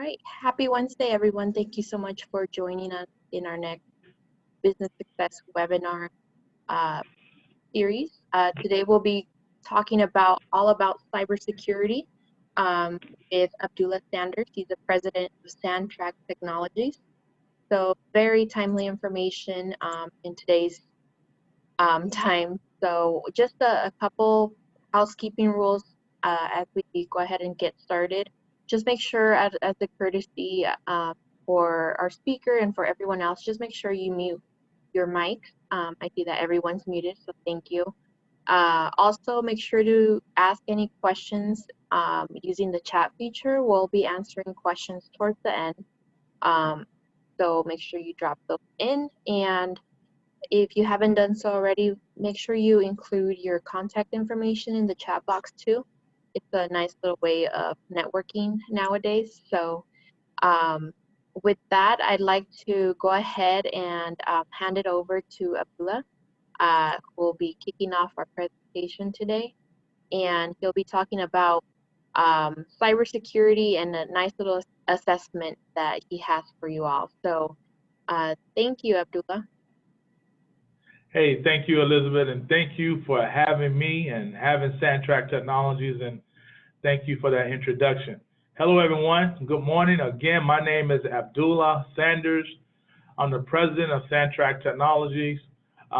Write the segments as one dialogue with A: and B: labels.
A: right. Happy Wednesday, everyone. Thank you so much for joining us in our next business success webinar uh, series. Today we'll be talking all about cybersecurity with Abdullah Sanders. He's the president of Sandtrack Technologies. So very timely information in today's time. So just a couple housekeeping rules as we go ahead and get started. Just make sure, as a courtesy for our speaker and for everyone else, just make sure you mute your mic. I see that everyone's muted, so thank you. Also, make sure to ask any questions using the chat feature. We'll be answering questions towards the end. So make sure you drop those in. And if you haven't done so already, make sure you include your contact information in the chat box too. It's a nice little way of networking nowadays. So with that, I'd like to go ahead and hand it over to Abdullah, who will be kicking off our presentation today. And he'll be talking about cybersecurity and a nice little assessment that he has for you all. So thank you, Abdullah.
B: Hey, thank you, Elizabeth, and thank you for having me and having Sandtrack Technologies, and thank you for that introduction. Hello, everyone. Good morning. Again, my name is Abdullah Sanders. I'm the president of Sandtrack Technologies.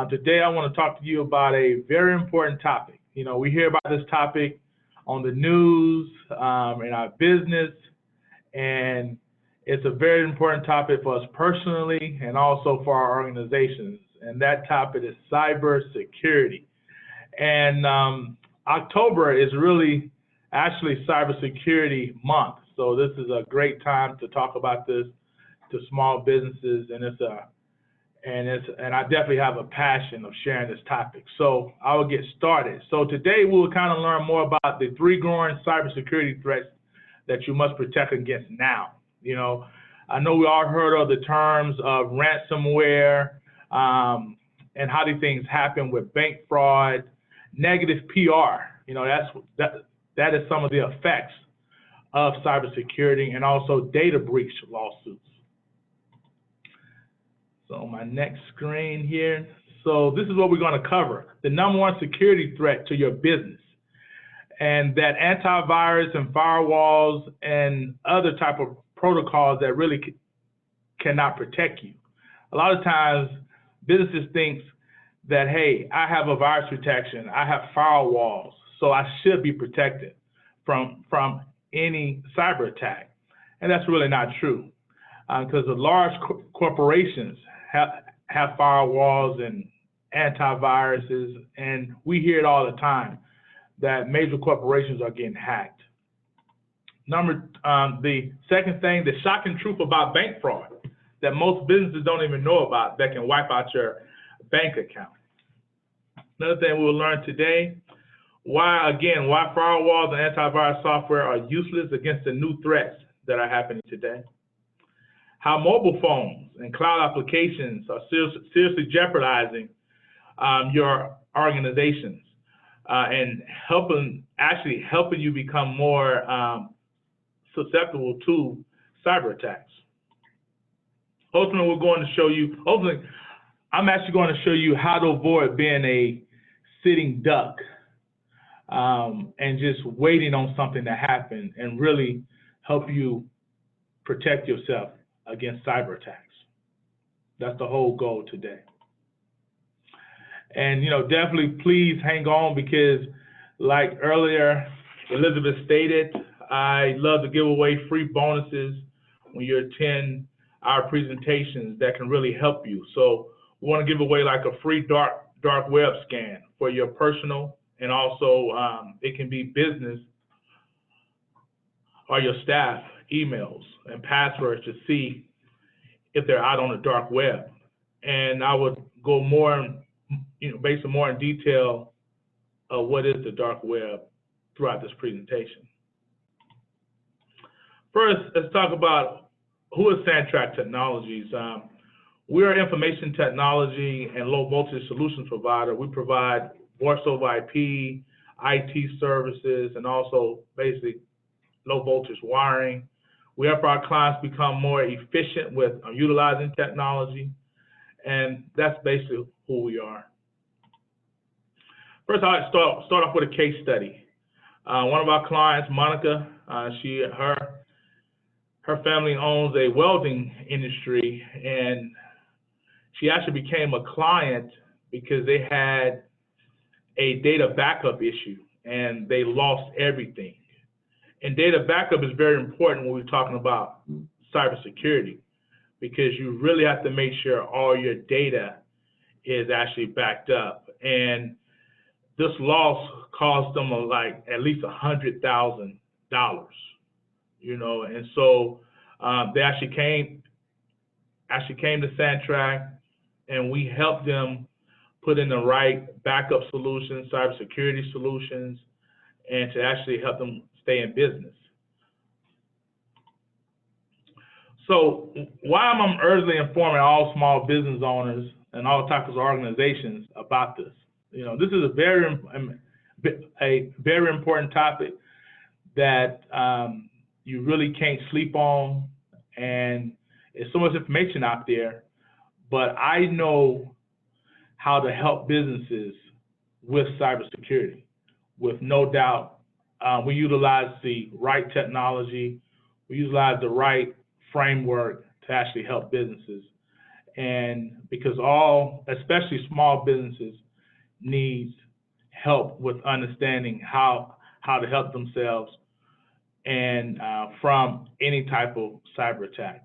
B: Today, I want to talk to you about a very important topic. You know, we hear about this topic on the news, in our business, and it's a very important topic for us personally and also for our organizations. And that topic is cybersecurity. And October is really actually cybersecurity month. So this is a great time to talk about this to small businesses, and I definitely have a passion of sharing this topic. So I will get started. So today we'll kind of learn more about the 3 growing cybersecurity threats that you must protect against now. You know, I know we all heard of the terms of ransomware, and how these things happen with bank fraud, negative PR. You know, that is some of the effects of cybersecurity, and also data breach lawsuits. So my next screen here. So this is what we're going to cover: the #1 security threat to your business, and that antivirus and firewalls and other type of protocols that really cannot protect you. A lot of times, businesses think that, hey, I have a virus protection, I have firewalls, so I should be protected from any cyber attack. And that's really not true, because the large corporations have firewalls and antiviruses, and we hear it all the time that major corporations are getting hacked. The second thing, the shocking truth about bank fraud that most businesses don't even know about, that can wipe out your bank account. Another thing we'll learn today, why firewalls and antivirus software are useless against the new threats that are happening today. How mobile phones and cloud applications are seriously jeopardizing your organizations and helping you become more susceptible to cyber attacks. Ultimately, I'm actually going to show you how to avoid being a sitting duck and just waiting on something to happen, and really help you protect yourself against cyber attacks. That's the whole goal today. And, you know, definitely please hang on, because like earlier Elizabeth stated, I love to give away free bonuses when you attend our presentations that can really help you. So we want to give away like a free dark web scan for your personal, and also it can be business or your staff emails and passwords to see if they're out on the dark web. And I would go more, basically more in detail of what is the dark web throughout this presentation. First, let's talk about who is Sandtrack Technologies. We're an information technology and low voltage solutions provider. We provide voice over IP, IT services, and also basically low voltage wiring. We help our clients become more efficient with utilizing technology, and that's basically who we are. First, I'll start off with a case study. One of our clients, Monica, her family owns a welding industry, and she actually became a client because they had a data backup issue and they lost everything. And data backup is very important when we're talking about cybersecurity, because you really have to make sure all your data is actually backed up. And this loss cost them like at least $100,000, and so they actually came to Santrac, and we helped them put in the right backup solutions, cybersecurity solutions, and to actually help them stay in business. So why am I urgently informing all small business owners and all types of organizations about this? This is a very important topic that you really can't sleep on, and there's so much information out there, but I know how to help businesses with cybersecurity, with no doubt. We utilize the right technology, we utilize the right framework to actually help businesses. And because especially small businesses, needs help with understanding how to help themselves and from any type of cyber attack.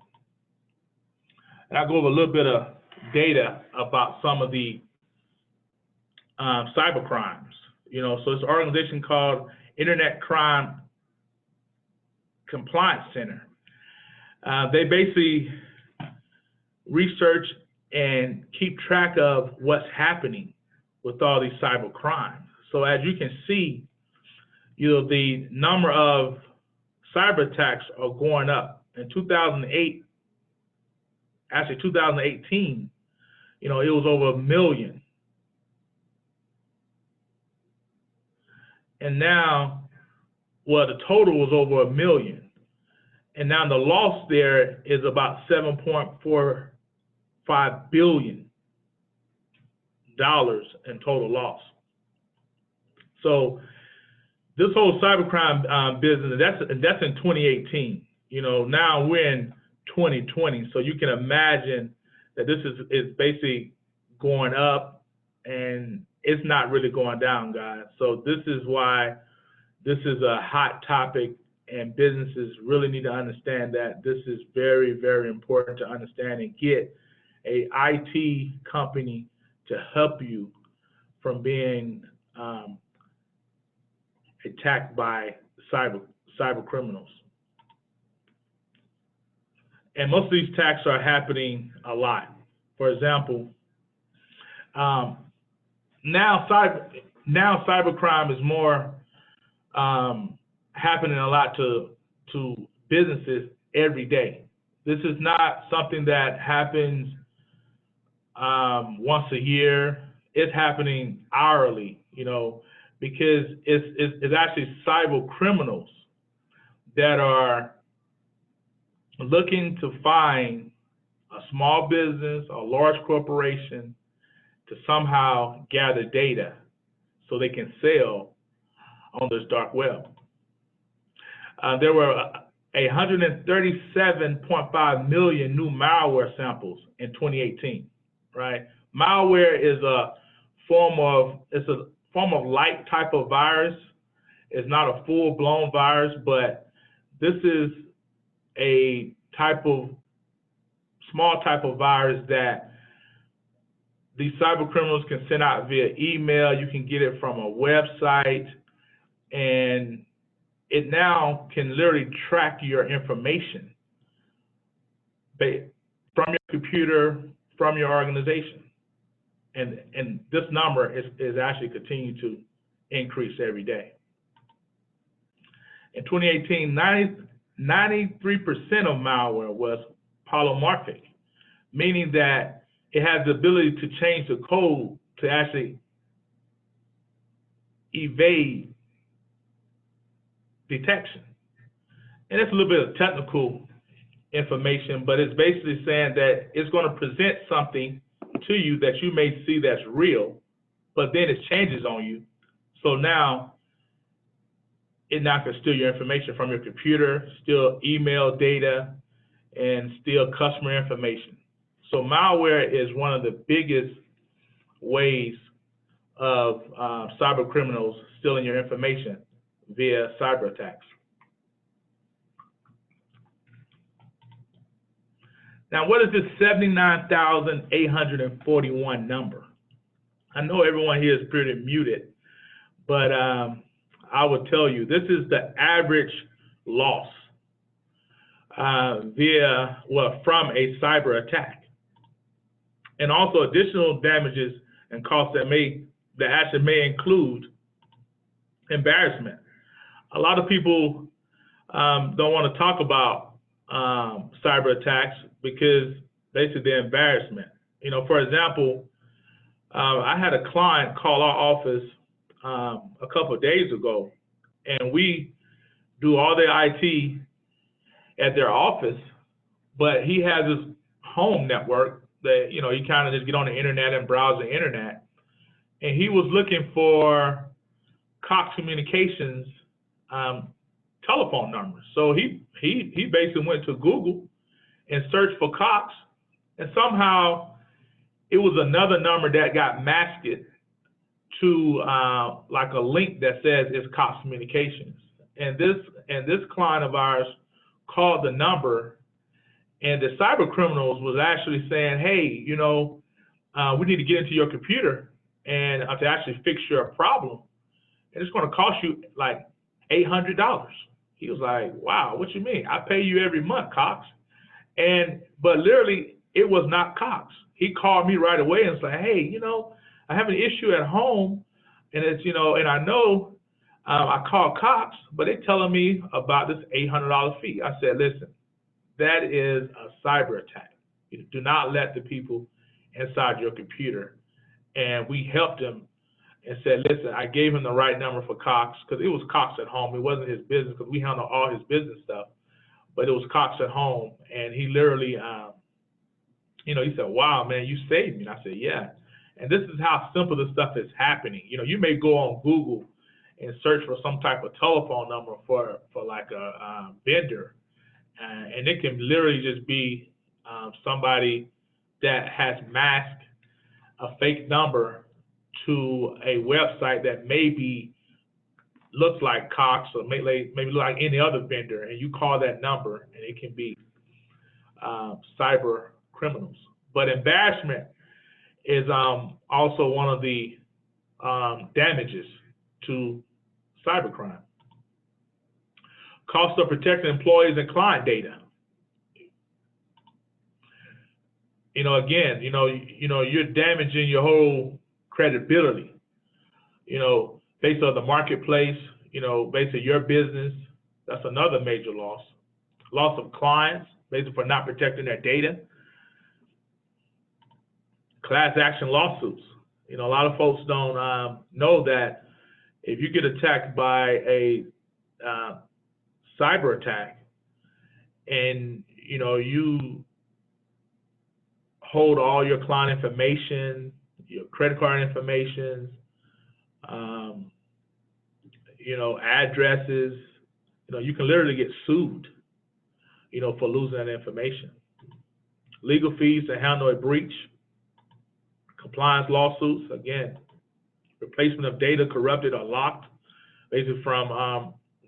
B: And I'll go over a little bit of data about some of the cyber crimes. So it's an organization called Internet Crime Compliance Center. They basically research and keep track of what's happening with all these cyber crimes. So as you can see, the number of cyber attacks are going up. In 2018, it was over 1 million. And now, the total was over 1 million. And now the loss there is about $7.45 billion in total loss. So this whole cybercrime business, that's in 2018. Now we're in 2020, so you can imagine that this is basically going up, and it's not really going down, guys. So this is why this is a hot topic, and businesses really need to understand that this is very, very important to understand and get a IT company to help you from being attacked by cyber criminals. And most of these attacks are happening a lot. For example, now cybercrime is more happening a lot to businesses every day. This is not something that happens once a year. It's happening hourly, because it's actually cyber criminals that are looking to find a small business, a large corporation, to somehow gather data so they can sell on this dark web. There were 137.5 million new malware samples in 2018, right? Malware is a form of light type of virus. It's not a full-blown virus, but this is a small type of virus that these cyber criminals can send out via email. You can get it from a website, and it now can literally track your information from your computer, from your organization. And this number is actually continuing to increase every day. In 2018, 93% of malware was polymorphic, meaning that it has the ability to change the code to actually evade detection. and it's a little bit of technical information, but it's basically saying that it's going to present something to you that you may see that's real, but then it changes on you. So now it now can steal your information from your computer, steal email data, and steal customer information. So malware is one of the biggest ways of cyber criminals stealing your information via cyber attacks. Now, what is this 79,841 number? I know everyone here is pretty muted, but I will tell you, this is the average loss from a cyber attack, and also additional damages and costs that actually may include embarrassment. A lot of people don't want to talk about cyber attacks because basically the embarrassment. For example, I had a client call our office a couple of days ago, and we do all the IT at their office, but he has his home network that, he kind of just get on the internet and browse the internet. And he was looking for Cox Communications telephone numbers. So he basically went to Google and searched for Cox, and somehow it was another number that got masked to like a link that says it's Cox Communications. And this client of ours called the number, and the cyber criminals was actually saying, hey, we need to get into your computer and to actually fix your problem. And it's going to cost you like $800. He was like, wow, what you mean? I pay you every month, Cox. But literally, it was not Cox. He called me right away and said, hey, I have an issue at home, and it's, and I know I called Cox, but they're telling me about this $800 fee. I said, listen, that is a cyber attack. You do not let the people inside your computer. And we helped him and said, listen, I gave him the right number for Cox, because it was Cox at home. It wasn't his business, because we handle all his business stuff, but it was Cox at home. And he literally, he said, wow, man, you saved me. And I said, yeah. And this is how simple this stuff is happening. You may go on Google and search for some type of telephone number for like a vendor, and it can literally just be somebody that has masked a fake number to a website that maybe looks like Cox or maybe look like any other vendor, and you call that number, and it can be cyber criminals. But embarrassment is also one of the damages to cybercrime. Cost of protecting employees and client data. Again, you're damaging your whole credibility, based on the marketplace, based on your business. That's another major loss. Loss of clients, basically for not protecting their data. Class action lawsuits. A lot of folks don't know that if you get attacked by a cyber attack, and you hold all your client information, your credit card information, addresses, you can literally get sued, for losing that information. Legal fees to handle a breach. Compliance lawsuits, again, replacement of data corrupted or locked, basically from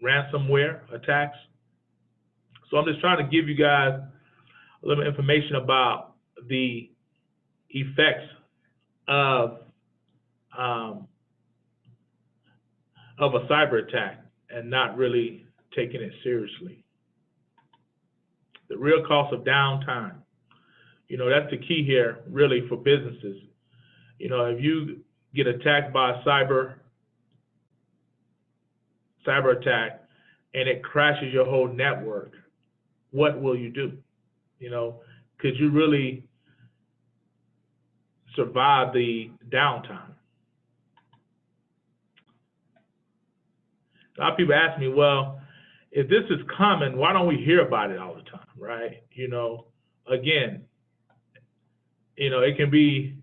B: ransomware attacks. So I'm just trying to give you guys a little information about the effects of a cyber attack and not really taking it seriously. The real cost of downtime. That's the key here, really, for businesses. If you get attacked by a cyber attack and it crashes your whole network, what will you do? Could you really survive the downtime? A lot of people ask me, well, if this is common, why don't we hear about it all the time, right? Again, it can be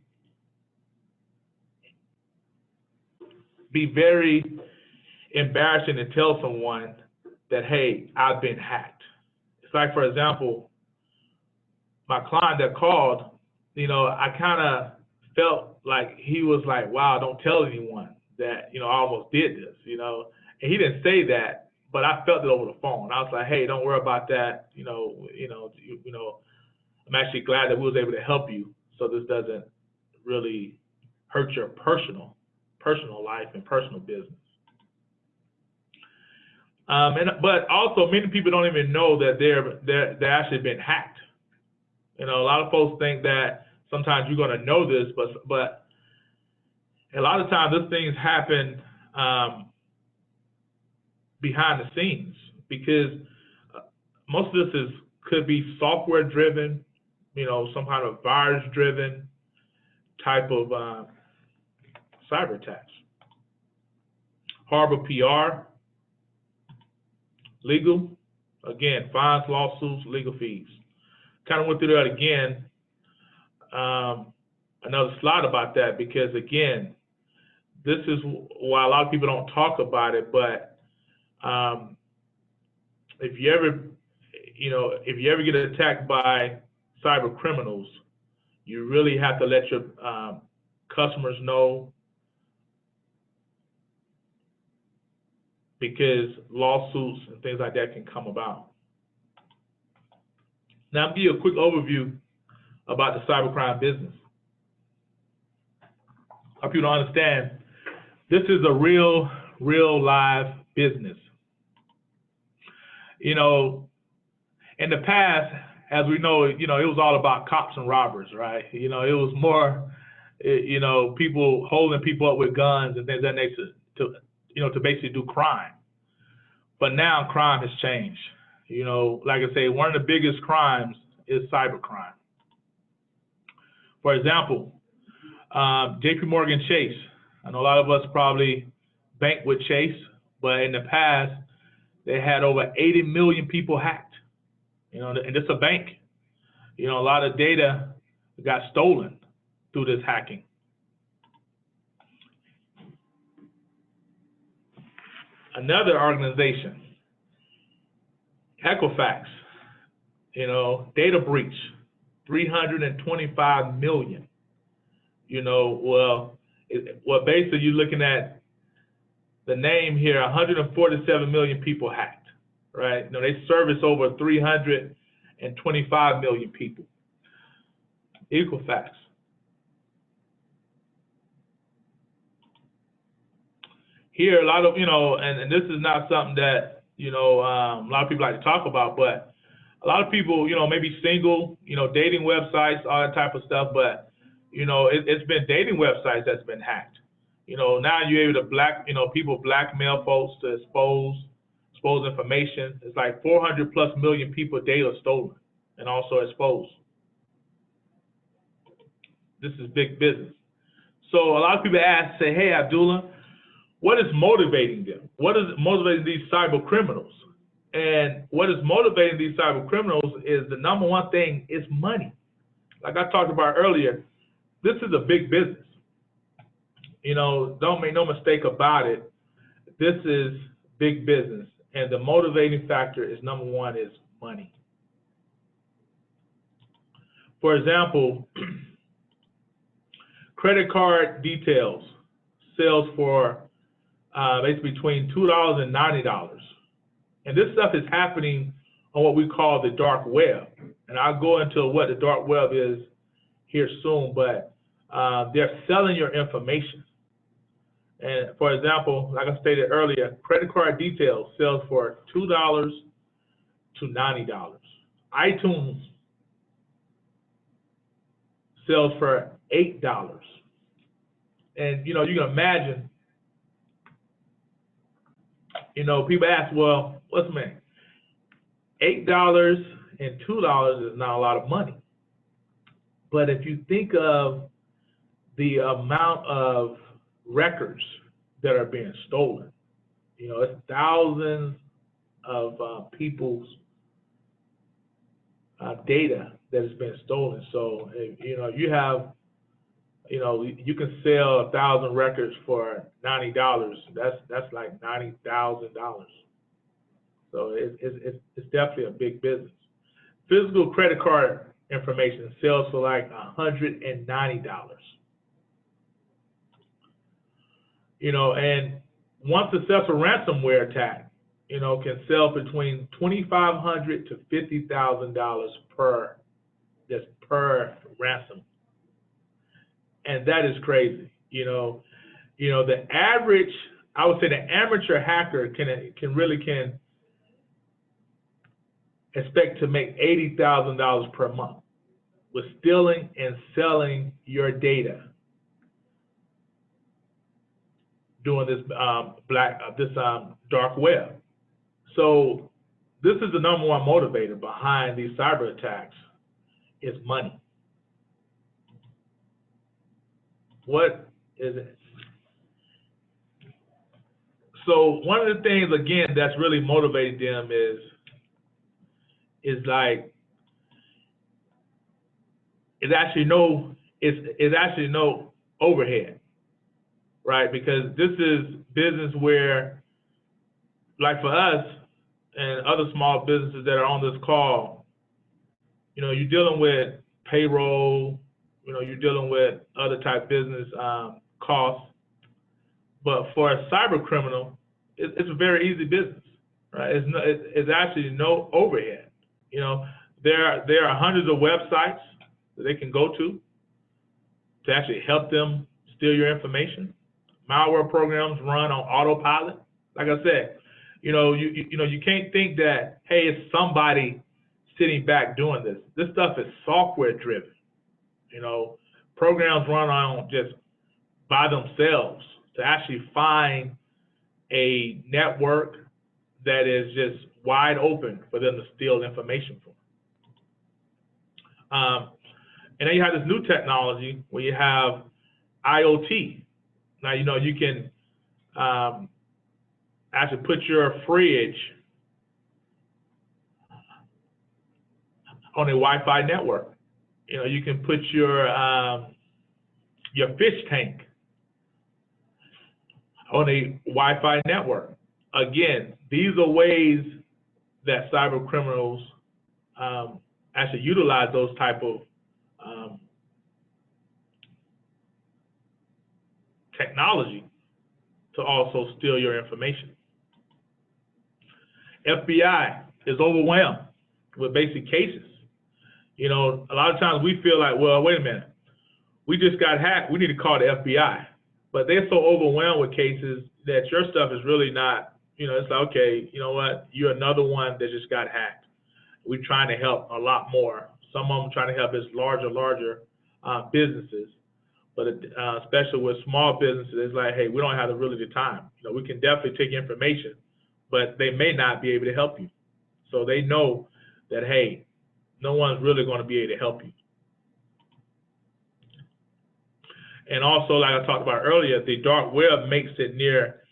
B: very embarrassing to tell someone that, hey, I've been hacked. It's like, for example, my client that called, I kind of felt like he was like, wow, don't tell anyone that, I almost did this, and he didn't say that, but I felt it over the phone. I was like, hey, don't worry about that. I'm actually glad that we was able to help you so this doesn't really hurt your personal life and personal business. But also many people don't even know that they're actually been hacked. A lot of folks think that sometimes you're going to know this, but a lot of times these things happen behind the scenes, because most of this could be software driven, some kind of virus driven type of cyber attacks. Harbor PR, legal, again, fines, lawsuits, legal fees. Kind of went through that again. Another slide about that, because again, this is why a lot of people don't talk about it. But if you ever get attacked by cyber criminals, you really have to let your customers know, because lawsuits and things like that can come about. Now, I'll give you a quick overview about the cybercrime business. I hope you don't understand. This is a real live business. In the past, as we know, it was all about cops and robbers, right? It was more, people holding people up with guns and things of that nature to basically do crime. But now crime has changed. Like I say, one of the biggest crimes is cybercrime. For example, JP Morgan Chase. I know a lot of us probably bank with Chase, but in the past, they had over 80 million people hacked. And it's a bank. A lot of data got stolen through this hacking. Another organization, Equifax, data breach, 325 million. Basically you're looking at the name here, 147 million people hacked, right? They service over 325 million people. Equifax. Here, a lot of, and this is not something that, a lot of people like to talk about, but a lot of people, maybe single, dating websites, all that type of stuff, but, it's been dating websites that's been hacked. Now you're able to people blackmail folks to expose information. It's like 400 plus million people data stolen and also exposed. This is big business. So a lot of people say, hey, Abdullah, what is motivating them? What is motivating these cyber criminals? And what is motivating these cyber criminals is the number one thing is money. Like I talked about earlier, this is a big business. Don't make no mistake about it. This is big business. And the motivating factor is number one is money. For example, credit card details sells for basically between $2 and $90. And this stuff is happening on what we call the dark web. And I'll go into what the dark web is here soon, but they're selling your information. And for example, like I stated earlier, credit card details sells for $2 to $90. iTunes sells for $8. And you can imagine, people ask, well, what's the mean? $8 and $2 is not a lot of money. But if you think of the amount of records that are being stolen, it's thousands of people's data that has been stolen. So, you have, you can sell 1,000 records for $90. That's like $90,000. So it's definitely a big business. Physical credit card information sells for like $190. And one successful ransomware attack, can sell between $2,500 to $50,000 per ransom, and that is crazy. The average, I would say, the amateur hacker can expect to make $80,000 per month with stealing and selling your data doing this dark web. So this is the number one motivator behind these cyber attacks is money. What is it? So one of the things, again, that's really motivating them is like it's actually no overhead, right? Because this is business where, like for us and other small businesses that are on this call, you're dealing with payroll, you're dealing with other type business costs. But for a cyber criminal, it's a very easy business, right? It's actually no overhead. There are hundreds of websites that they can go to actually help them steal your information. Malware programs run on autopilot. Like I said, you can't think that, hey, it's somebody sitting back doing this. This stuff is software driven. Programs run on just by themselves to actually find a network that is just wide open for them to steal information from. And then you have this new technology where you have IoT. Now, you can actually put your fridge on a Wi-Fi network. You can put your fish tank on a Wi-Fi network. Again, these are ways that cyber criminals actually utilize those type of technology to also steal your information. FBI is overwhelmed with basic cases. A lot of times we feel like, well, wait a minute, we just got hacked, we need to call the FBI. But they're so overwhelmed with cases that your stuff is really not, it's like, okay, you know what, you're another one that just got hacked. We're trying to help a lot more. Some of them trying to help as larger businesses, but especially with small businesses, it's like, hey, we don't have really the time. We can definitely take information, but they may not be able to help you. So they know that, hey, no one's really going to be able to help you. And also, like I talked about earlier, the dark web makes it near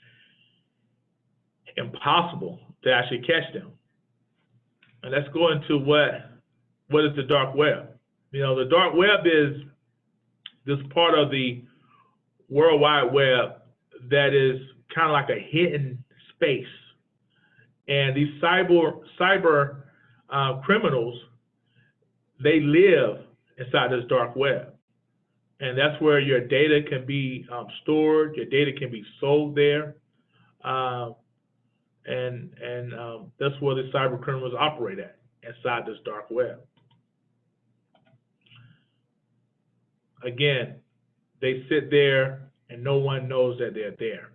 B: impossible to actually catch them. And let's go into what is the dark web. The dark web is this part of the World Wide Web that is kind of like a hidden space. And these cyber criminals, they live inside this dark web. And that's where your data can be stored, your data can be sold there. And that's where the cyber criminals operate at, inside this dark web. Again, they sit there and no one knows that they're there.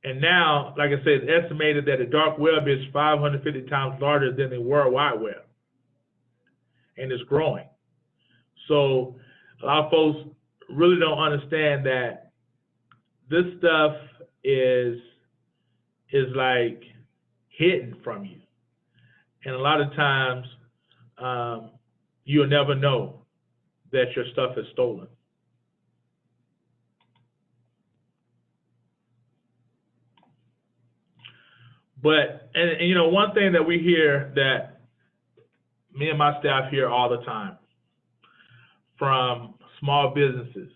B: And now, like I said, it's estimated that the dark web is 550 times larger than the World Wide Web, and it's growing. So a lot of folks really don't understand that this stuff is like hidden from you, and a lot of times you'll never know that your stuff is stolen. But, and you know, one thing that we hear that me and my staff hear all the time from small businesses,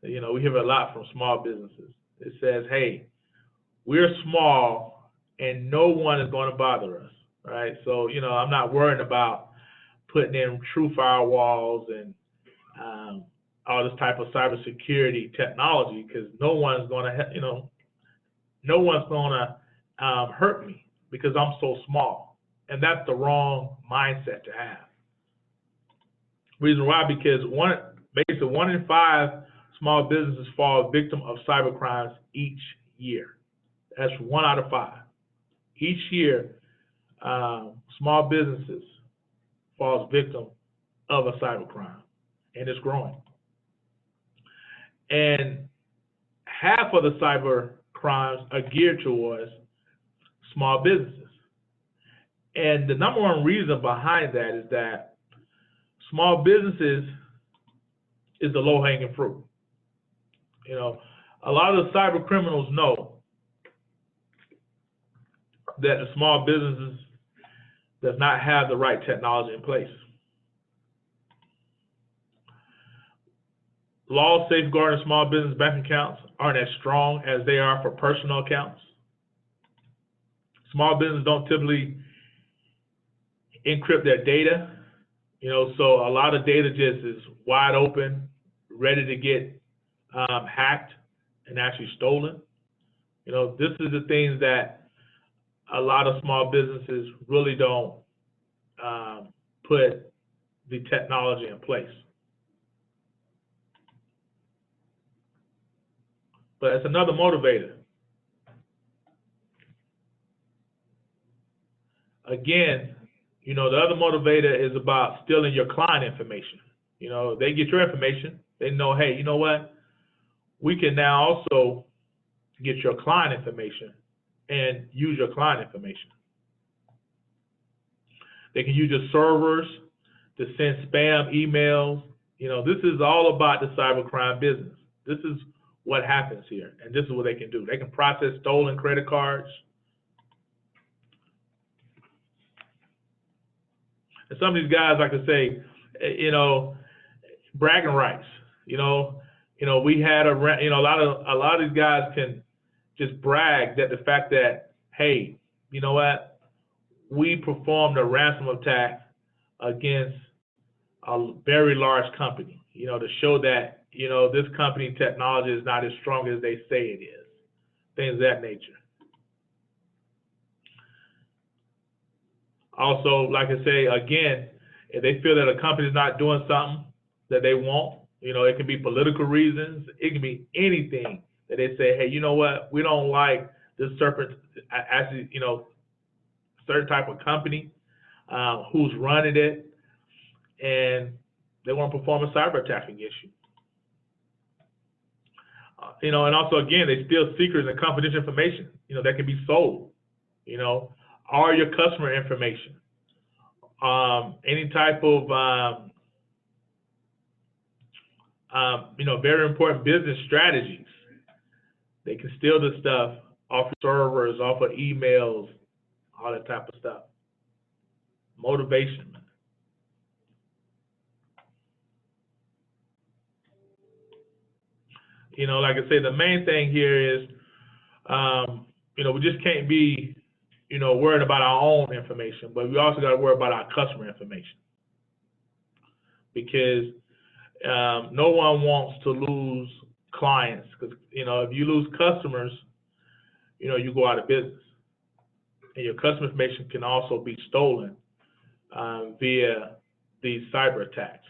B: you know, we hear a lot from small businesses. It says, hey, we're small and no one is going to bother us, right? So, you know, I'm not worrying about putting in true firewalls and all this type of cybersecurity technology because no one's going to, you know, no one's going to hurt me because I'm so small. And that's the wrong mindset to have. Reason why, because basically 1 in 5 small businesses fall victim of cyber crimes each year. That's 1 out of 5. Each year, small businesses falls victim of a cyber crime, and it's growing. And half of the cyber crimes are geared towards small businesses. And the number one reason behind that is that small businesses is the low-hanging fruit. You know, a lot of the cyber criminals know that the small businesses does not have the right technology in place. Laws safeguarding small business bank accounts aren't as strong as they are for personal accounts. Small businesses don't typically encrypt their data, you know, so a lot of data just is wide open, ready to get hacked and actually stolen. You know, this is the things that a lot of small businesses really don't put the technology in place. But it's another motivator. Again, you know, the other motivator is about stealing your client information. You know, they get your information. They know, hey, you know what? We can now also get your client information and use your client information. They can use your servers to send spam emails. You know, this is all about the cybercrime business. This is what happens here, and this is what they can do. They can process stolen credit cards. And some of these guys like to say, you know, bragging rights. You know, we had a lot of these guys can just brag that the fact that, hey, you know what, we performed a ransom attack against a very large company, you know, to show that, you know, this company technology is not as strong as they say it is, things of that nature. Also, like I say, again, if they feel that a company is not doing something that they want, you know, it can be political reasons, it can be anything that they say, hey, you know what, we don't like this certain, actually, you know, certain type of company who's running it, and they want to perform a cyber attack against you. You know, and also, again, they steal secrets and confidential information, you know, that can be sold, you know, or your customer information, any type of, you know, very important business strategies. They can steal this stuff off of servers, off of emails, all that type of stuff. Motivation. You know, like I say, the main thing here is, you know, we just can't be, you know, worried about our own information, but we also got to worry about our customer information. Because no one wants to lose clients, because, you know, if you lose customers, you know, you go out of business. And your customer information can also be stolen via these cyber attacks.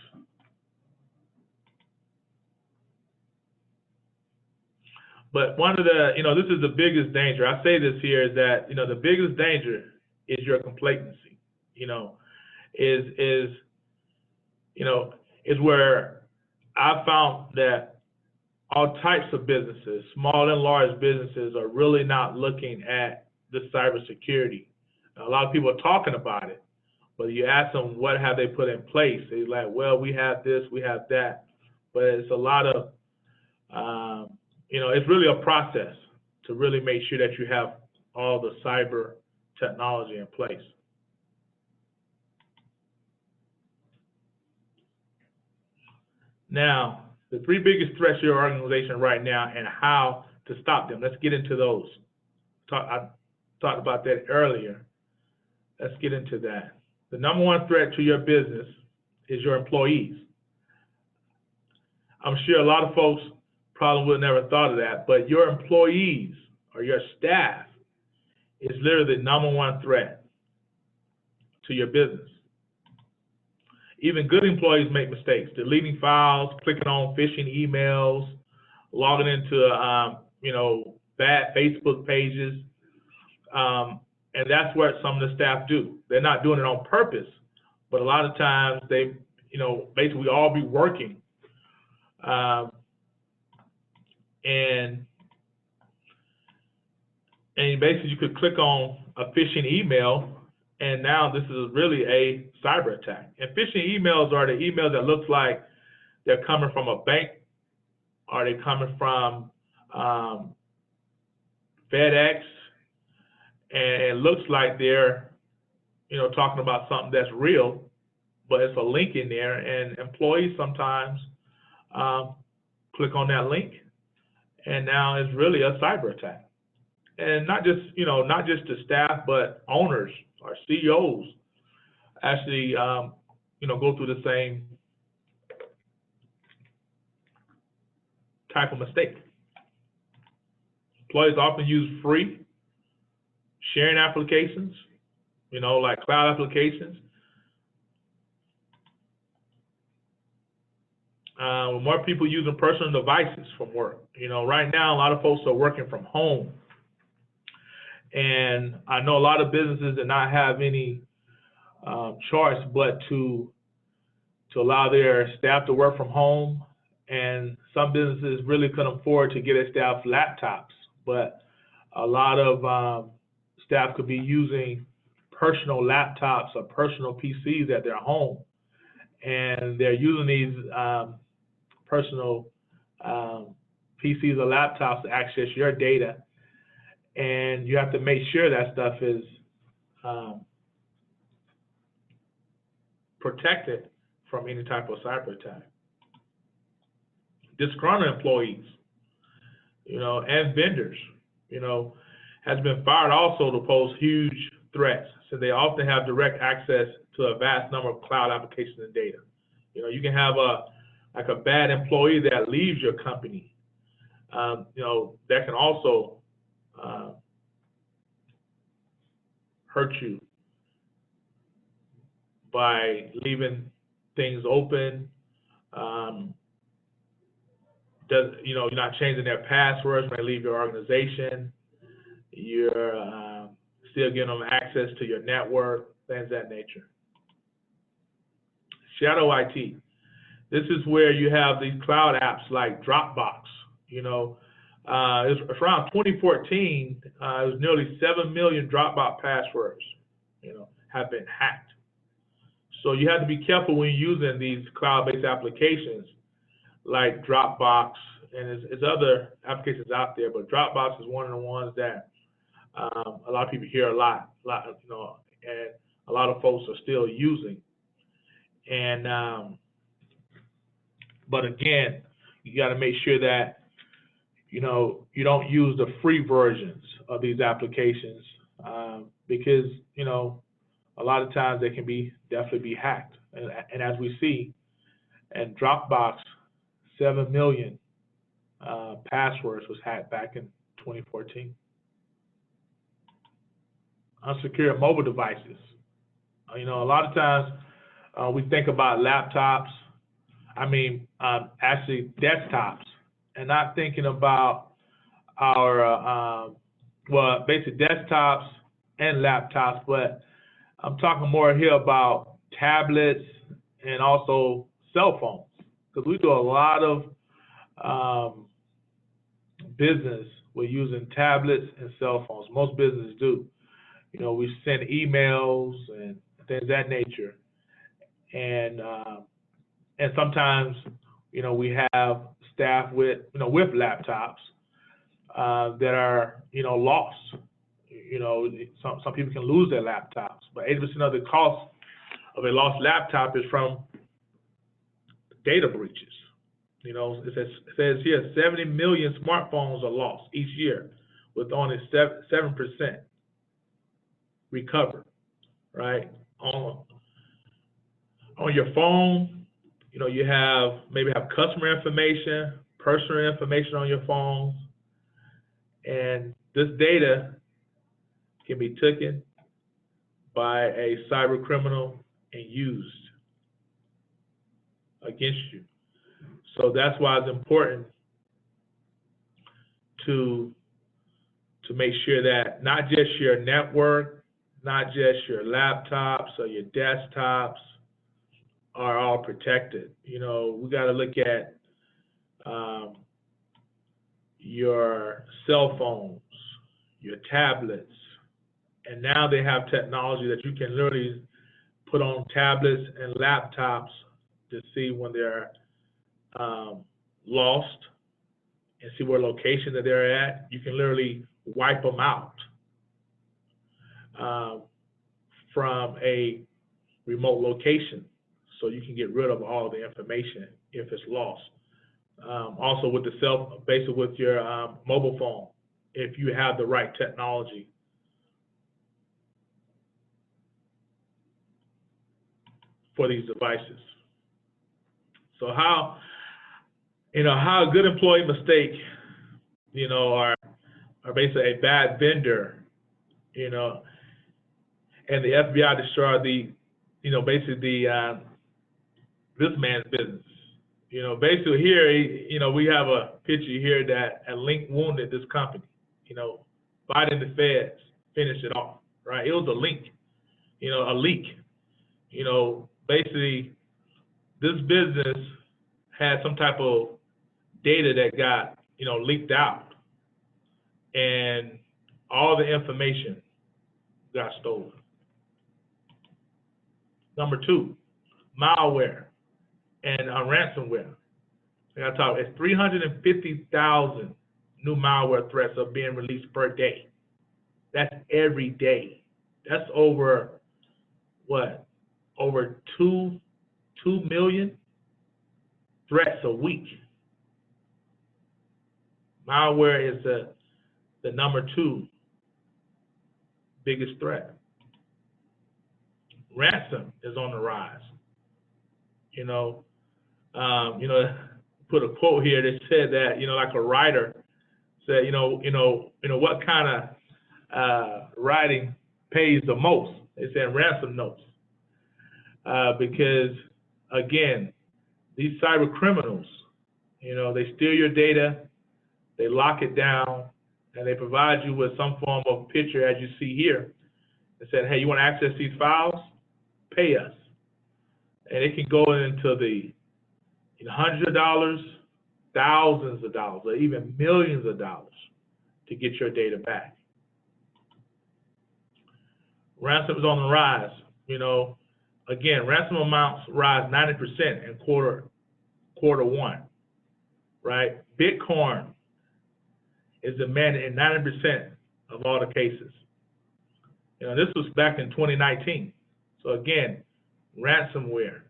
B: But one of the, you know, this is the biggest danger. I say this here is that, you know, the biggest danger is your complacency. You know, is you know, is where I found that all types of businesses, small and large businesses, are really not looking at the cybersecurity. A lot of people are talking about it, but you ask them what have they put in place. They're like, well, we have this, we have that, but it's a lot of, you know, it's really a process to really make sure that you have all the cyber technology in place. Now, the three biggest threats to your organization right now and how to stop them. Let's get into those. I talked about that earlier. Let's get into that. The number one threat to your business is your employees. I'm sure a lot of folks probably would have never thought of that, but your employees or your staff is literally the number one threat to your business. Even good employees make mistakes, deleting files, clicking on phishing emails, logging into bad Facebook pages, and that's what some of the staff do. They're not doing it on purpose, but a lot of times they, basically all be working, and basically you could click on a phishing email, and now this is really a cyber attack. And phishing emails are the emails that looks like they're coming from a bank, or they coming from FedEx, and it looks like they're, talking about something that's real, but it's a link in there, and employees sometimes click on that link, and now it's really a cyber attack. And not just the staff, but owners or CEOs actually, go through the same type of mistake. Employees often use free sharing applications, like cloud applications. More people using personal devices from work. Right now a lot of folks are working from home. And I know a lot of businesses do not have any choice but to allow their staff to work from home. And some businesses really couldn't afford to get their staff laptops, but a lot of staff could be using personal laptops or personal PCs at their home, and they're using these personal PCs or laptops to access your data, and you have to make sure that stuff is protected from any type of cyber attack. Disgruntled employees, and vendors, has been fired also to pose huge threats, so they often have direct access to a vast number of cloud applications and data. You can have a bad employee that leaves your company, that can also hurt you by leaving things open. You're not changing their passwords when they leave your organization. You're still giving them access to your network, things of that nature. Shadow IT. This is where you have these cloud apps like Dropbox. It's around 2014, it was nearly 7 million Dropbox passwords, have been hacked. So you have to be careful when you're using these cloud-based applications like Dropbox, and there's other applications out there, but Dropbox is one of the ones that a lot of people hear a lot, and a lot of folks are still using. And but again, you got to make sure that you don't use the free versions of these applications, because a lot of times they can definitely be hacked. And as we see, and Dropbox, 7 million passwords was hacked back in 2014. Unsecured mobile devices. A lot of times we think about laptops, actually desktops, and not thinking about our, basic desktops and laptops, but I'm talking more here about tablets and also cell phones, because we do a lot of business with using tablets and cell phones. Most businesses do. We send emails and things of that nature, and sometimes we have staff with with laptops that are lost. some people can lose their laptops, but 80% of the cost of a lost laptop is from data breaches. It says here 70 million smartphones are lost each year, with only 7% recovered. Right on your phone, you maybe have customer information, personal information on your phone, and this data can be taken by a cyber criminal and used against you. So that's why it's important to make sure that not just your network, not just your laptops or your desktops are all protected. We got to look at your cell phones, your tablets, and now they have technology that you can literally put on tablets and laptops to see when they're lost and see what location that they're at. You can literally wipe them out from a remote location, so you can get rid of all the information if it's lost. Also with basically with your mobile phone, if you have the right technology. For these devices. So how a good employee mistake, are basically a bad vendor, and the FBI destroyed this man's business. Basically here, we have a picture here that a link wounded this company. Fighting the feds, finished it off, right? It was a link, a leak. Basically, this business had some type of data that got, leaked out, and all the information got stolen. Number 2, malware and ransomware. I talk, it's 350,000 new malware threats are being released per day. That's every day. That's over what? Over 2 million threats a week. Malware is the number 2 biggest threat. Ransom is on the rise. Put a quote here that said that, like a writer said, what kind of writing pays the most? They said ransom notes. Because again, these cyber criminals, they steal your data, they lock it down, and they provide you with some form of picture, as you see here. They said, hey, you want to access these files? Pay us. And it can go into the hundreds of dollars, thousands of dollars, or even millions of dollars to get your data back. Ransom is on the rise. Again, ransom amounts rise 90% in quarter 1, right? Bitcoin is demanded in 90% of all the cases. This was back in 2019. So again, ransomware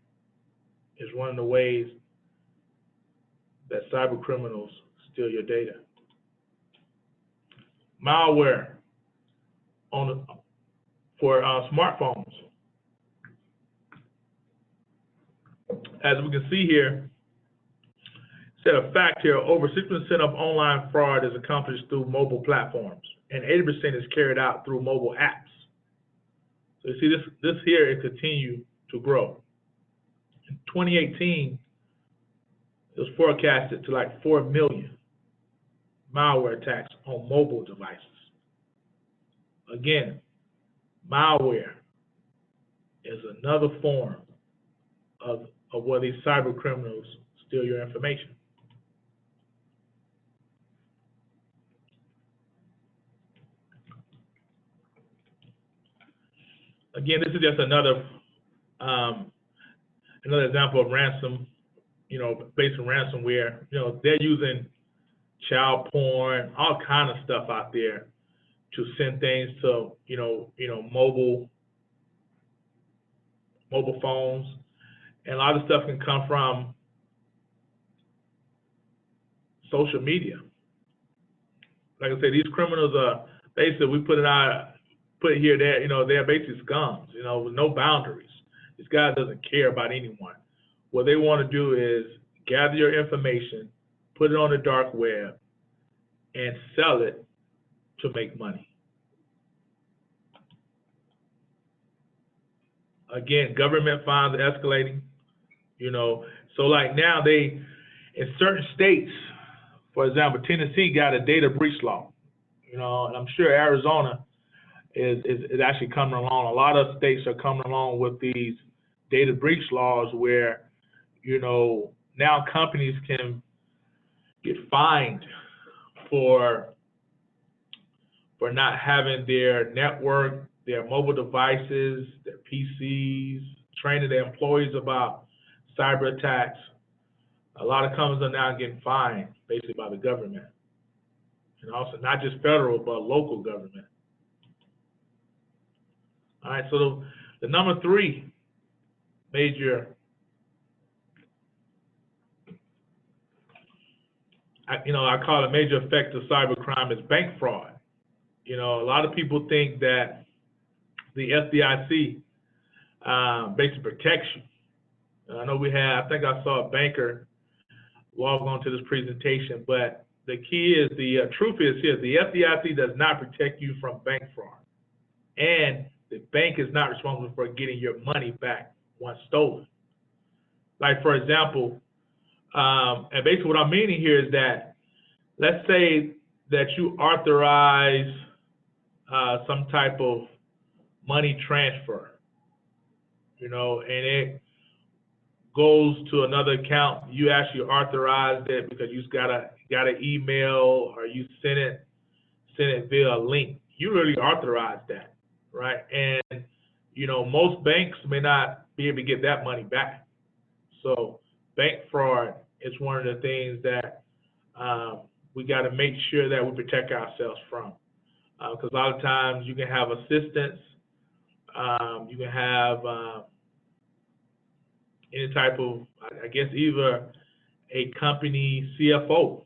B: is one of the ways that cyber criminals steal your data. Malware for smartphones. As we can see here, said a fact here, over 60% of online fraud is accomplished through mobile platforms, and 80% is carried out through mobile apps. So you see this here, it continued to grow. In 2018, it was forecasted to like 4 million malware attacks on mobile devices. Again, malware is another form of where these cyber criminals steal your information. Again, this is just another example of ransom, based on ransomware. They're using child porn, all kind of stuff out there, to send things to mobile phones, and a lot of stuff can come from social media. Like I said, these criminals are basically, we put it here, there, they're basically scums, with no boundaries. This guy doesn't care about anyone. What they want to do is gather your information, put it on the dark web, and sell it to make money. Again, government fines are escalating, So like now in certain states, for example, Tennessee got a data breach law, and I'm sure Arizona is actually coming along. A lot of states are coming along with these data breach laws where, now companies can get fined for not having their network, their mobile devices, their PCs, training their employees about cyber attacks. A lot of companies are now getting fined basically by the government, and also not just federal but local government. All right, so the number 3 major, I call it major effect of cybercrime, is bank fraud. A lot of people think that the FDIC basically protects you. I know I think I saw a banker log on to this presentation, but the key is, the truth is here, the FDIC does not protect you from bank fraud. And the bank is not responsible for getting your money back once stolen. Like, for example, and basically what I'm meaning here is that, let's say that you authorize some type of money transfer, and it goes to another account. You actually authorized it because you got an email, or you sent it via a link. You really authorized that, right? And most banks may not be able to get that money back. So bank fraud is one of the things that we got to make sure that we protect ourselves from, because a lot of times you can have assistance, you can have any type of, I guess, either a company CFO.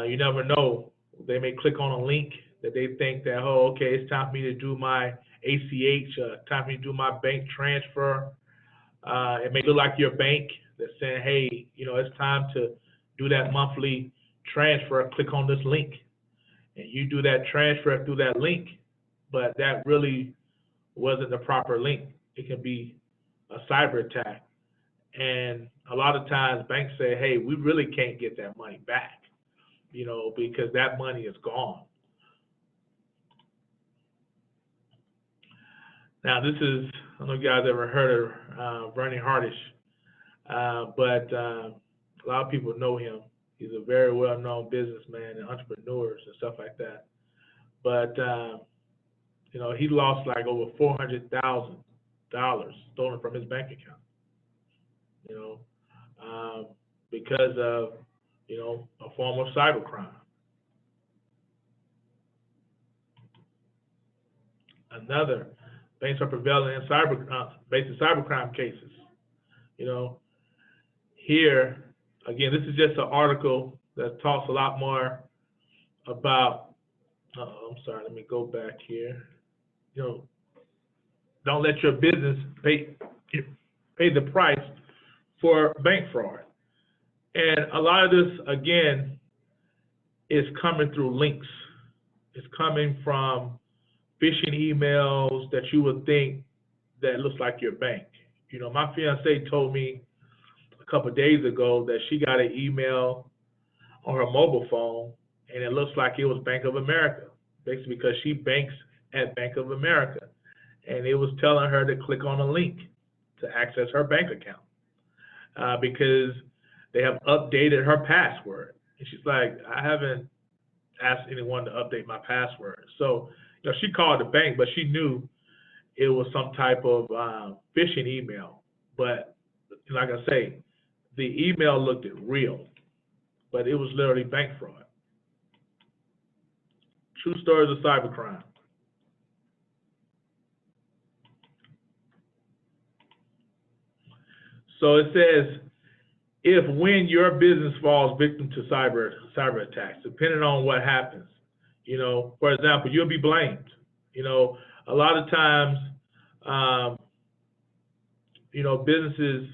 B: You never know. They may click on a link that they think that, oh, okay, it's time for me to do my ACH, time for me to do my bank transfer. It may look like your bank that's saying, hey, it's time to do that monthly transfer. Click on this link. And you do that transfer through that link, but that really wasn't the proper link. It can be a cyber attack. And a lot of times banks say, hey, we really can't get that money back, because that money is gone. Now, this is, I don't know if you guys ever heard of Bernie Hardish, but a lot of people know him. He's a very well-known businessman and entrepreneurs and stuff like that. But, he lost like over $400,000 stolen from his bank account, because of, a form of cybercrime. Another, banks are prevailing in basic cybercrime cases. Here, again, this is just an article that talks a lot more about, I'm sorry, let me go back here. Don't let your business pay the price for bank fraud. And a lot of this, again, is coming through links. It's coming from phishing emails that you would think that looks like your bank. My fiance told me a couple of days ago that she got an email on her mobile phone, and it looks like it was Bank of America, basically because she banks at Bank of America. And it was telling her to click on a link to access her bank account, because they have updated her password. And she's like, I haven't asked anyone to update my password. So, she called the bank, but she knew it was some type of phishing email. But like I say, the email looked real, but it was literally bank fraud. True stories of cybercrime. So it says, if when your business falls victim to cyber attacks, depending on what happens, for example, you'll be blamed. A lot of times, businesses,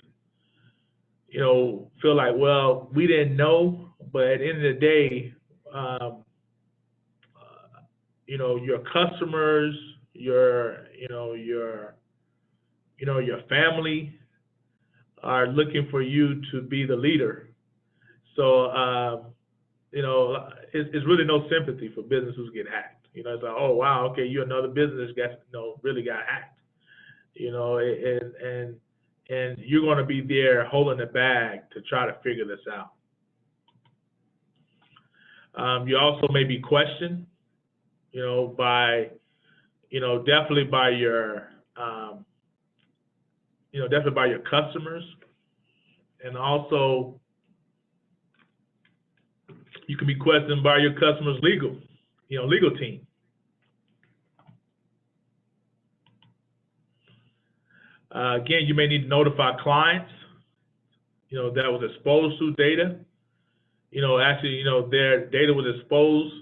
B: feel like, well, we didn't know, but at the end of the day, your customers, your family are looking for you to be the leader. So, it's really no sympathy for businesses who get hacked. It's like, oh wow, okay, you're another business really got hacked. And you're going to be there holding the bag to try to figure this out. You also may be questioned, by, definitely by your, definitely by your customers, and also you can be questioned by your customers' legal team. Again, you may need to notify clients, that was exposed to data. Actually, their data was exposed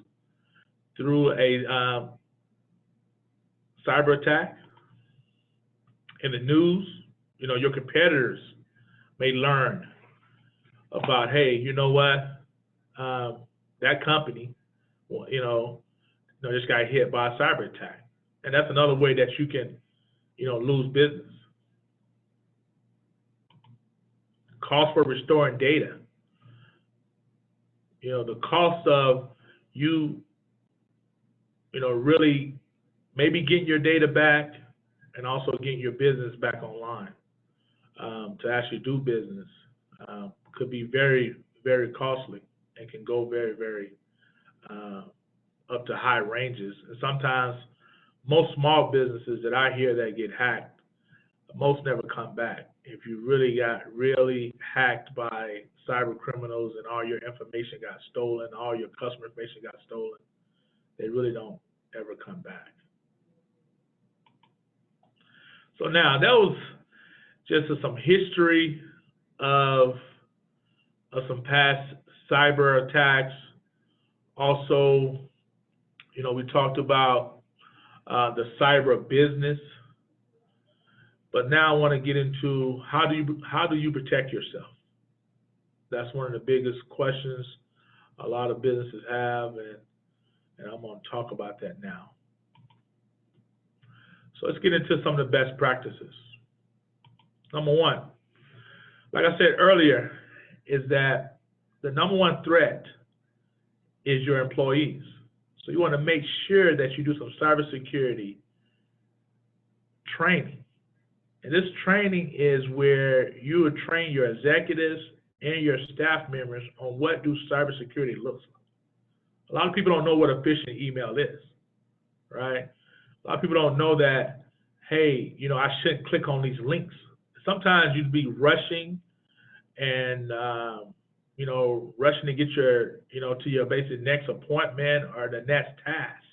B: through a cyber attack. In the news, your competitors may learn about, hey, you know what, that company, just got hit by a cyber attack, and that's another way that you can, lose business. Cost for restoring data. The cost of you, really maybe getting your data back and also getting your business back online to actually do business could be very, very costly and can go very, very up to high ranges. And sometimes most small businesses that I hear that get hacked, most never come back. If you really got hacked by cyber criminals and all your information got stolen, all your customer information got stolen, they really don't ever come back. So now that was just some history of some past cyber attacks. Also, we talked about the cyber business. But now I want to get into how do you protect yourself? That's one of the biggest questions a lot of businesses have, and I'm going to talk about that now. So let's get into some of the best practices. Number one, like I said earlier, is that the number one threat is your employees. So you want to make sure that you do some cybersecurity training. And this training is where you would train your executives and your staff members on what do cybersecurity looks like. A lot of people don't know what a phishing email is, right? A lot of people don't know that, hey, I shouldn't click on these links. Sometimes you'd be rushing and, rushing to get your, to your basic next appointment or the next task.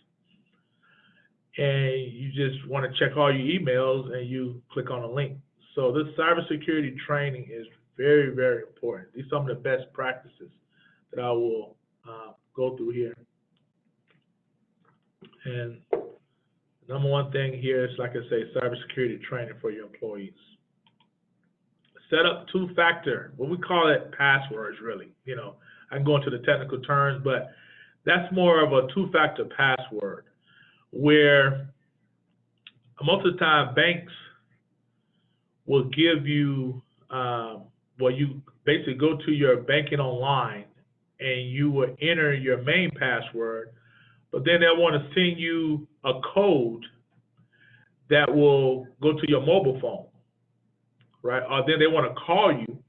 B: And you just want to check all your emails and you click on a link. So this cybersecurity training is very, very important. These are some of the best practices that I will go through here. And the number one thing here is, like I say, cybersecurity training for your employees. Set up two-factor, what we call it passwords, really. I can go into the technical terms, but that's more of a two-factor password, where most of the time banks will give you, you basically go to your banking online and you will enter your main password, but then they'll want to send you a code that will go to your mobile phone, right? Or then they want to call you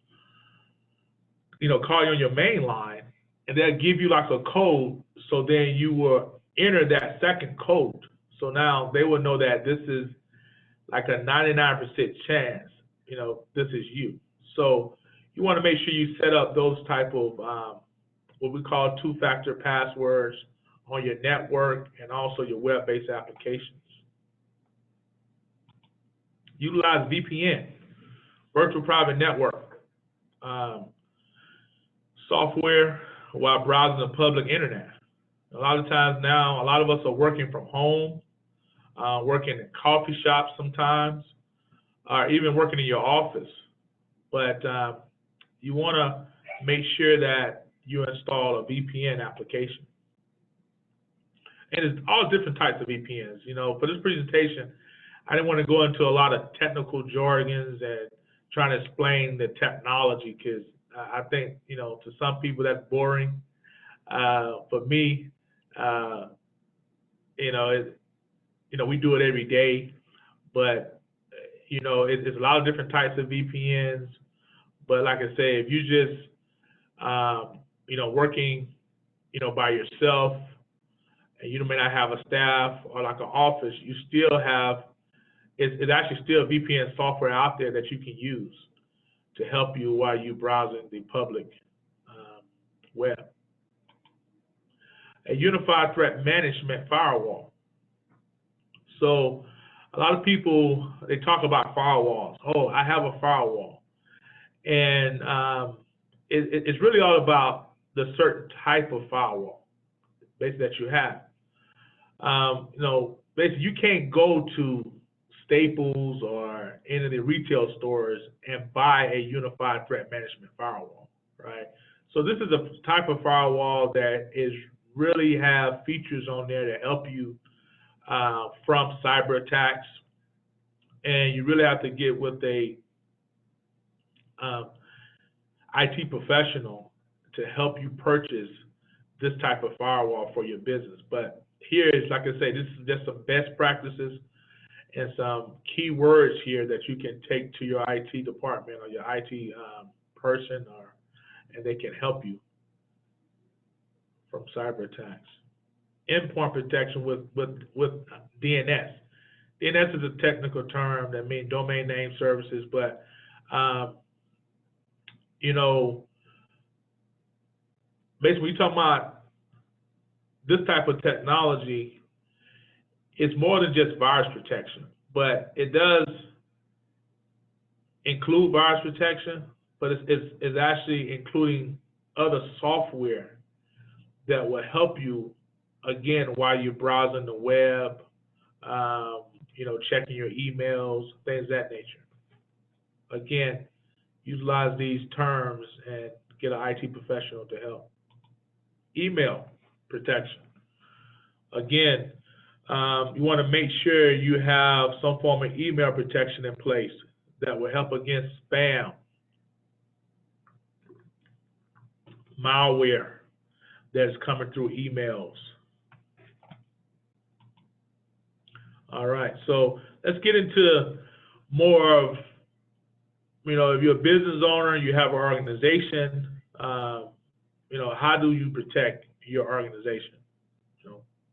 B: on your main line, and they'll give you like a code, so then you will enter that second code. So now they will know that this is like a 99% chance, this is you. So you want to make sure you set up those type of what we call two-factor passwords on your network and also your web-based applications. Utilize VPN, virtual private network, software while browsing the public internet. A lot of times now, a lot of us are working from home, working in coffee shops sometimes, or even working in your office. But you want to make sure that you install a VPN application. And it's all different types of VPNs. You know, for this presentation, I didn't want to go into a lot of technical jargons and trying to explain the technology, because I think, you know, to some people that's boring. For me, we do it every day, but it's a lot of different types of VPNs. But like I say, if you just working by yourself, and you may not have a staff or like an office, you still have it's actually still VPN software out there that you can use to help you while you're browsing the public web. A unified threat management firewall. So a lot of people, they talk about firewalls. Oh, I have a firewall. And it's really all about the certain type of firewall basically that you have. Basically you can't go to Staples or any of the retail stores and buy a unified threat management firewall, right? So this is a type of firewall that is really have features on there to help you from cyber attacks, and you really have to get with a IT professional to help you purchase this type of firewall for your business. But here is, like I say, this is just some best practices and some key words here that you can take to your IT department or your IT person, and they can help you from cyber attacks. Endpoint protection with DNS. DNS is a technical term that means domain name services, but basically we're talking about this type of technology. It's more than just virus protection, but it does include virus protection, but it's actually including other software that will help you, again, while you're browsing the web, checking your emails, things of that nature. Again, utilize these terms and get an IT professional to help. Email protection. Again, you want to make sure you have some form of email protection in place that will help against spam, malware that's coming through emails. All right, so let's get into more of, if you're a business owner, you have an organization, how do you protect your organization?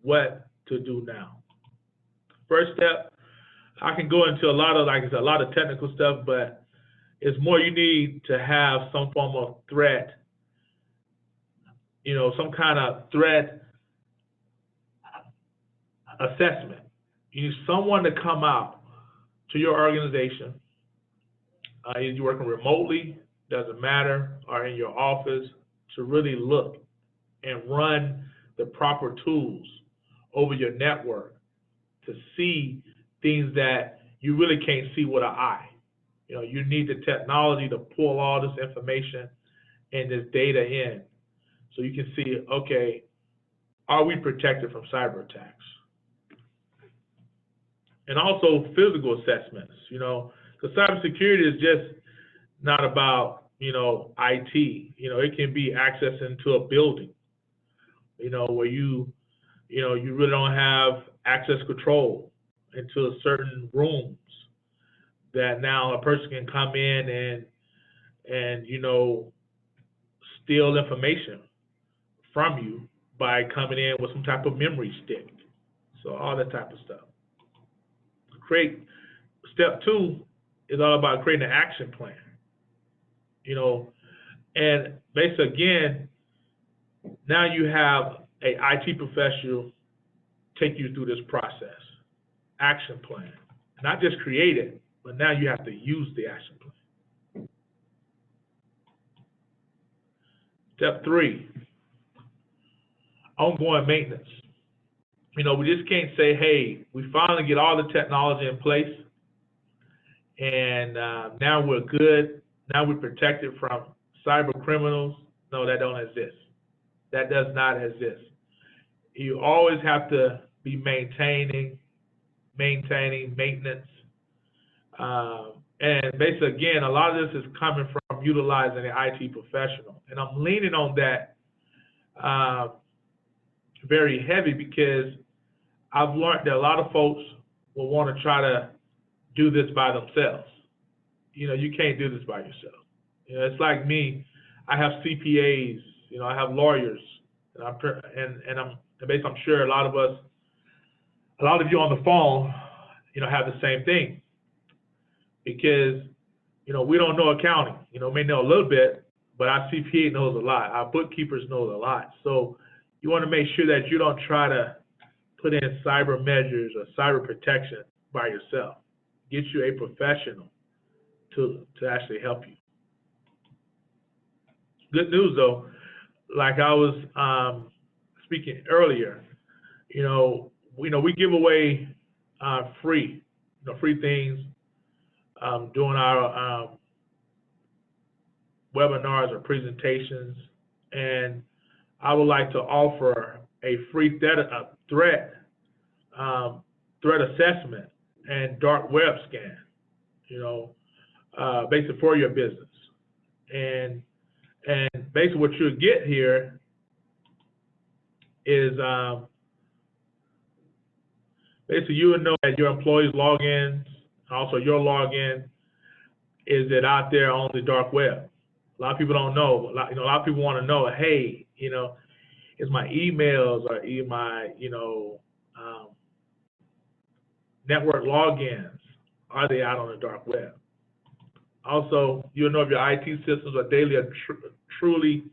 B: What to do now? First step, I can go into a lot of technical stuff, but it's more you need to have some form of threat, some kind of threat assessment. You need someone to come out to your organization. Either you're working remotely, doesn't matter, or in your office, to really look and run the proper tools over your network to see things that you really can't see with an eye. You need the technology to pull all this information and this data in so you can see, okay, are we protected from cyber attacks? And also physical assessments, because cybersecurity is just not about, IT. It can be access into a building, where you really don't have access control into certain rooms, that now a person can come in and steal information from you by coming in with some type of memory stick. So all that type of stuff. Step 2 is all about creating an action plan. And basically, again, now you have a IT professional take you through this process. Action plan. Not just create it, but now you have to use the action plan. Step 3, ongoing maintenance. We just can't say, hey, we finally get all the technology in place, and now we're good. Now we're protected from cyber criminals. No, that don't exist. That does not exist. You always have to be maintaining maintenance. And basically, again, a lot of this is coming from utilizing the IT professional. And I'm leaning on that very heavy because I've learned that a lot of folks will want to try to do this by themselves. You can't do this by yourself. It's like me. I have CPAs. I have lawyers, and I'm sure a lot of you on the phone, have the same thing, because we don't know accounting. May know a little bit, but our CPA knows a lot. Our bookkeepers knows a lot. So you want to make sure that you don't try to put in cyber measures or cyber protection by yourself. Get you a professional to actually help you. Good news though, like I was speaking earlier, we give away free things during our webinars or presentations, and I would like to offer a free threat assessment and dark web scan, basically for your business. And basically what you'll get here is basically you would know that your employees' logins, also your login, is it out there on the dark web. A lot of people don't know. A lot of people want to know, hey, is my emails or my network logins, are they out on the dark web? Also, you'll know if your IT systems are daily truly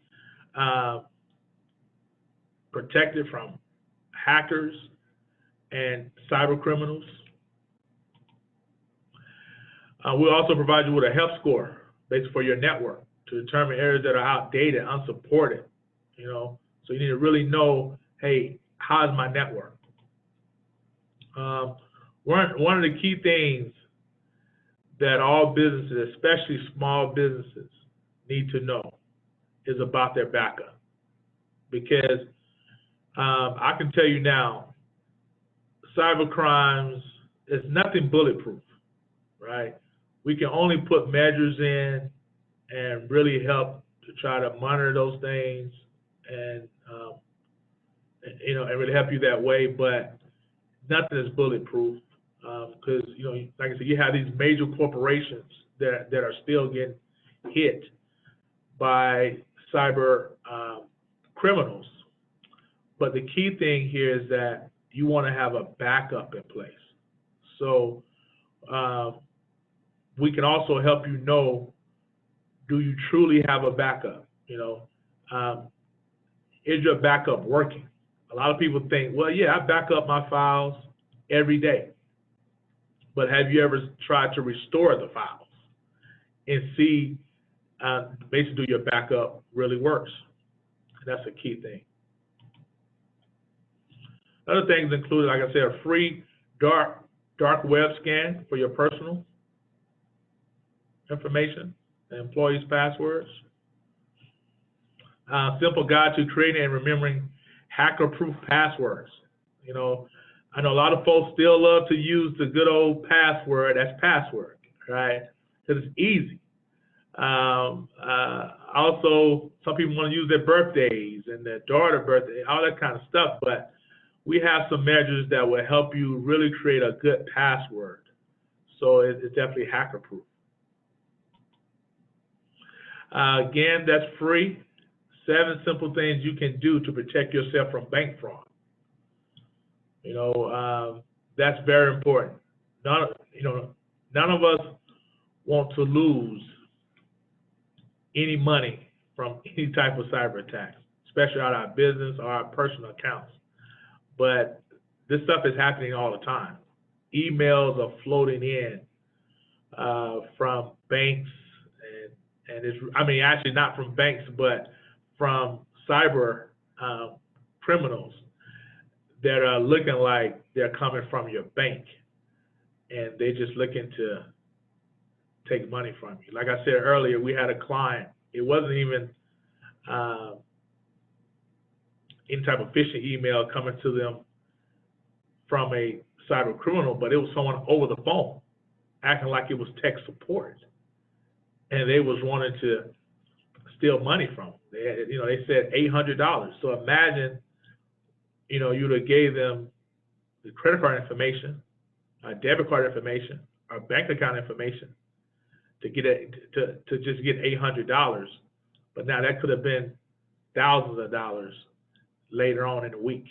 B: protected from hackers and cyber criminals. We'll also provide you with a health score based for your network to determine areas that are outdated, unsupported. So you need to really know, hey, how's my network? One of the key things that all businesses, especially small businesses, need to know is about their backup. Because I can tell you now, cyber crimes is nothing bulletproof, right? We can only put measures in and really help to try to monitor those things and and really help you that way, but nothing is bulletproof. Because like I said, you have these major corporations that are still getting hit by cyber criminals. But the key thing here is that you want to have a backup in place. So we can also help you know, do you truly have a backup? Is your backup working? A lot of people think, well, yeah, I back up my files every day. But have you ever tried to restore the files and see basically do your backup really works? That's a key thing. Other things include, like I said, a free dark web scan for your personal information and employees' passwords. Simple guide to creating and remembering hacker-proof passwords. I know a lot of folks still love to use the good old password as password, right? Because it's easy. Also, some people want to use their birthdays and their daughter's birthday, all that kind of stuff. But we have some measures that will help you really create a good password. So it's definitely hacker-proof. Again, that's free. 7 simple things you can do to protect yourself from bank fraud. That's very important. None of us want to lose any money from any type of cyber attack, especially on our business or our personal accounts. But this stuff is happening all the time. Emails are floating in from banks, and it's, I mean, actually not from banks, but from cyber criminals that are looking like they're coming from your bank, and they're just looking to take money from you. Like I said earlier, we had a client. It wasn't even any type of phishing email coming to them from a cyber criminal, but it was someone over the phone acting like it was tech support, and they was wanting to steal money from them. They had, they said $800. So imagine, you'd have gave them the credit card information, debit card information, or bank account information to get to just get $800, but now that could have been thousands of dollars later on in the week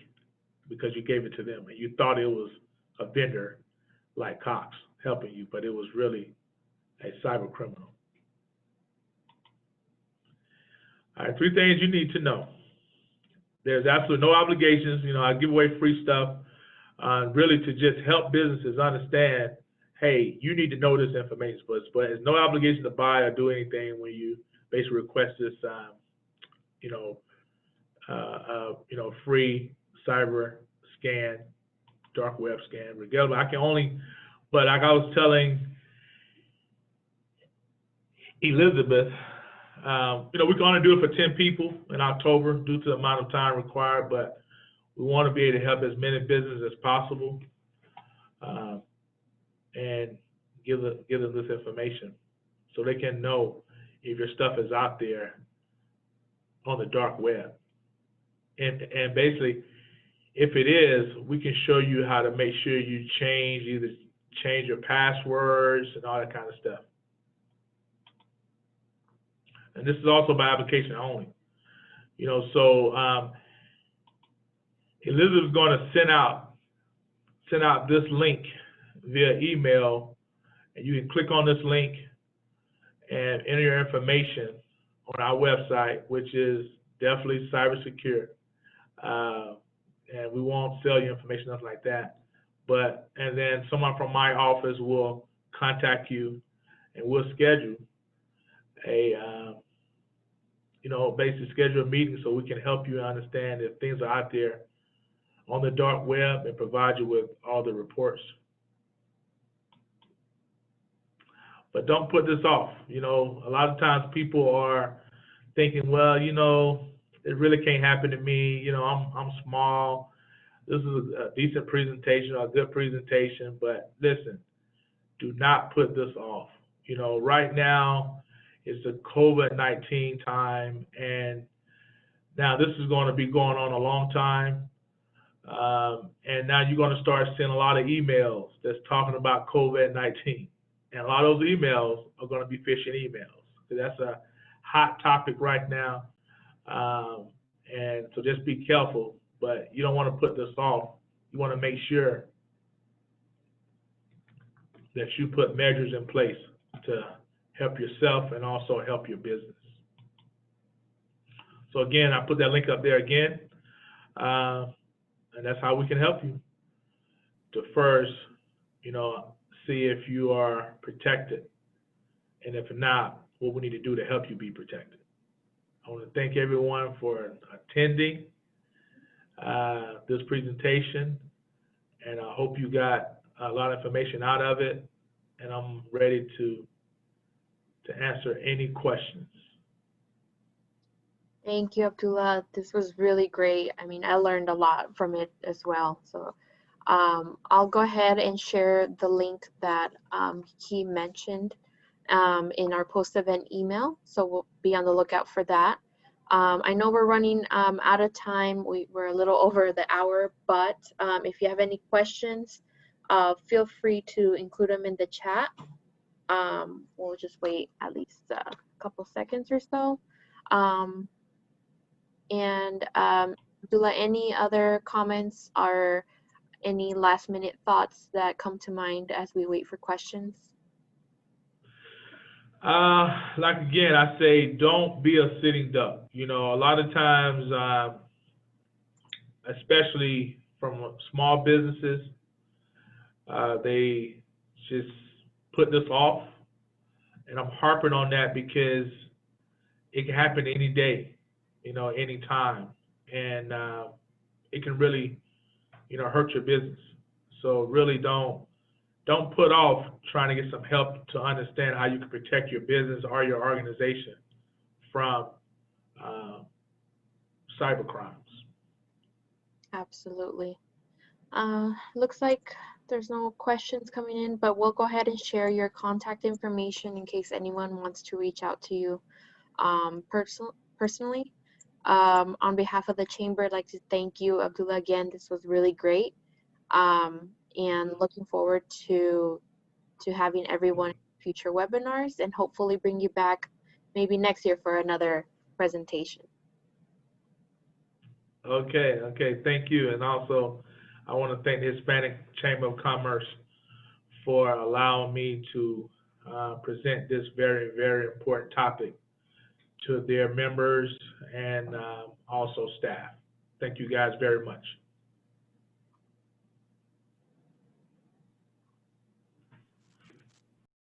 B: because you gave it to them and you thought it was a vendor like Cox helping you, but it was really a cyber criminal. All right, 3 things you need to know. There's absolutely no obligations. I give away free stuff really to just help businesses understand, hey, you need to know this information, but there's no obligation to buy or do anything when you basically request this, free cyber scan, dark web scan. Regardless, I can only, but like I was telling Elizabeth, we can only do it for 10 people in October due to the amount of time required, but we want to be able to help as many businesses as possible and give them this information so they can know if your stuff is out there on the dark web. And basically, if it is, we can show you how to make sure you either change your passwords and all that kind of stuff. And this is also by application only. So Elizabeth is going to send out this link via email, and you can click on this link and enter your information on our website, which is definitely Cybersecurity. And we won't sell you information, nothing like that. And then someone from my office will contact you, and we'll schedule basically schedule a meeting so we can help you understand if things are out there on the dark web and provide you with all the reports. But don't put this off. A lot of times people are thinking, well, it really can't happen to me. I'm small. This is a decent presentation or a good presentation, but listen, do not put this off. Right now it's the COVID-19 time, and now this is going to be going on a long time. And now you're going to start seeing a lot of emails that's talking about COVID-19. And a lot of those emails are going to be phishing emails. So that's a hot topic right now. And so just be careful, but you don't want to put this off. You want to make sure that you put measures in place to help yourself and also help your business. So again, I put that link up there again. And that's how we can help you to first, see if you are protected. And if not, what we need to do to help you be protected. I want to thank everyone for attending this presentation, and I hope you got a lot of information out of it, and I'm ready to answer any questions.
A: Thank you, Abdullah. This was really great. I mean, I learned a lot from it as well. So I'll go ahead and share the link that he mentioned in our post-event email. So we'll be on the lookout for that. I know we're running out of time. We're a little over the hour, but if you have any questions, feel free to include them in the chat. We'll just wait at least a couple seconds or so. And Abdullah, any other comments or any last minute thoughts that come to mind as we wait for questions?
B: Like again, I say, don't be a sitting duck. A lot of times, especially from small businesses, they just put this off, and I'm harping on that because it can happen any day, any time, and it can really, hurt your business. So really don't put off trying to get some help to understand how you can protect your business or your organization from uh, cyber crimes.
A: Absolutely. Looks like there's no questions coming in, but we'll go ahead and share your contact information in case anyone wants to reach out to you personally. On behalf of the chamber, I'd like to thank you, Abdullah, again. This was really great. And looking forward to having everyone in future webinars and hopefully bring you back maybe next year for another presentation.
B: Okay, thank you. And also, I want to thank the Hispanic Chamber of Commerce for allowing me to present this very, very important topic to their members and also staff. Thank you guys very much.